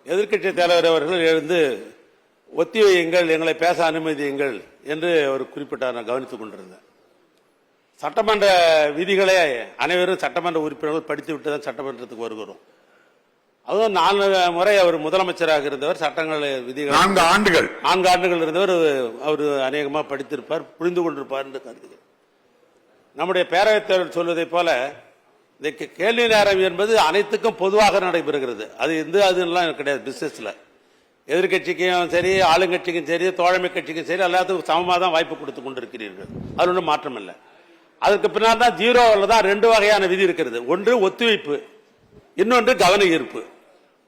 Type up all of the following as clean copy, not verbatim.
எதிர்க்கட்சி தலைவர் அவர்கள் எழுந்து ஒத்தி வையுங்கள், எங்களை பேச அனுமதியுங்கள் என்று அவர் குறிப்பிட்டார். நான் கவனித்துக் கொண்டிருந்தேன். சட்டமன்ற விதிகளை அனைவரும் சட்டமன்ற உறுப்பினர்கள் படித்துவிட்டு தான் சட்டமன்றத்துக்கு வருகிறோம். அதுவும் 4 முறை அவர் முதலமைச்சராக இருந்தவர். சட்டங்கள் விதிகள் 4 ஆண்டுகள் இருந்தவர். அவர் அநேகமாக படித்திருப்பார், புரிந்து கொண்டிருப்பார் என்று கருதுகிறேன். நம்முடைய பேரவைத் தலைவர் சொல்வதை போல இந்த கேள்வி நேரம் என்பது அனைத்துக்கும் பொதுவாக நடைபெறுகிறது. அது அதெல்லாம் கிடையாது. பிசினஸ்ல எதிர்கட்சிக்கும் சரி, ஆளுங்கட்சிக்கும் சரி, தோழமை கட்சிக்கும் சரி, எல்லாத்துக்கும் சமமாக தான் வாய்ப்பு கொடுத்து கொண்டிருக்கிறீர்கள். அது ஒன்றும் மாற்றம் இல்லை. அதுக்கு பின்னால் தான் 0வில் தான் 2 வகையான விதி இருக்கிறது. ஒன்று ஒத்திவைப்பு, இன்னொன்று கவன ஈர்ப்பு.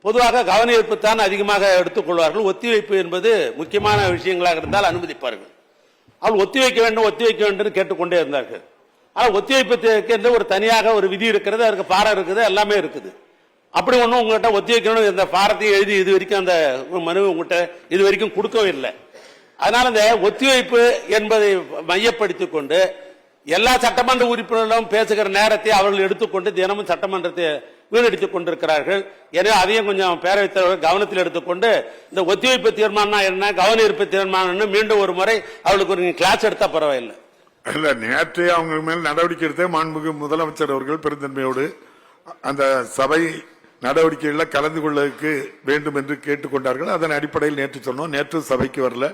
பொதுவாக கவன ஈர்ப்பு தான் அதிகமாக எடுத்துக்கொள்வார்கள். ஒத்திவைப்பு என்பது முக்கியமான விஷயங்களாக இருந்தால் அனுமதிப்பார்கள். அவள் ஒத்திவைக்க வேண்டும் கேட்டுக்கொண்டே இருந்தார்கள். ஆனால் ஒத்திவைப்புக்கு என்று ஒரு தனியாக ஒரு விதி இருக்கிறது, அதற்கு பாரம் இருக்குது, எல்லாமே இருக்குது. அப்படி ஒன்றும் உங்கள்கிட்ட ஒத்திவைக்கணும் இந்த பாரத்தையும் எழுதி இது வரைக்கும் அந்த மனு உங்கள்கிட்ட இது வரைக்கும் கொடுக்கவே இல்லை. அதனால இந்த ஒத்திவைப்பு என்பதை மையப்படுத்திக் கொண்டு எல்லா சட்டமன்ற உறுப்பினர்களும் பேசுகிற நேரத்தை அவர்கள் எடுத்துக்கொண்டு தினமும் சட்டமன்றத்தை வீணடித்துக் கொண்டிருக்கிறார்கள். எனவே அதையும் கொஞ்சம் பேரவைத் தலைவர் கவனத்தில் எடுத்துக்கொண்டு இந்த ஒத்திவைப்பு தீர்மானம் என்ன, கவன ஈர்ப்பு தீர்மானம் மீண்டும் ஒரு முறை அவளுக்கு ஒரு கிளாஸ் எடுத்தா பரவாயில்லை. இல்ல, நேற்றே அவங்க மேல் நடவடிக்கை எடுத்த மாண்புமிகு முதலமைச்சர் அவர்கள் பெருந்தன்மையோடு அந்த சபை நடவடிக்கைகளில் கலந்து கொள்ளக்கு வேண்டும் என்று கேட்டுக்கொண்டார்கள். அதன் அடிப்படையில் நேற்று சொன்னோம். நேற்று சபைக்கு வரல.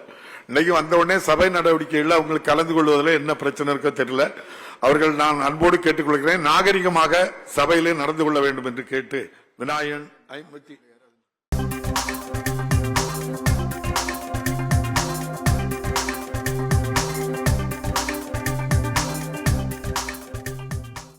இன்னைக்கு வந்த உடனே சபை நடவடிக்கைகளில் அவங்களுக்கு கலந்து கொள்வதில் என்ன பிரச்சனை இருக்கோ தெரியல. அவர்கள் நான் அன்போடு கேட்டுக்கொள்கிறேன், நாகரிகமாக சபையிலே நடந்து கொள்ள வேண்டும் என்று கேட்டு விநாயகன் 50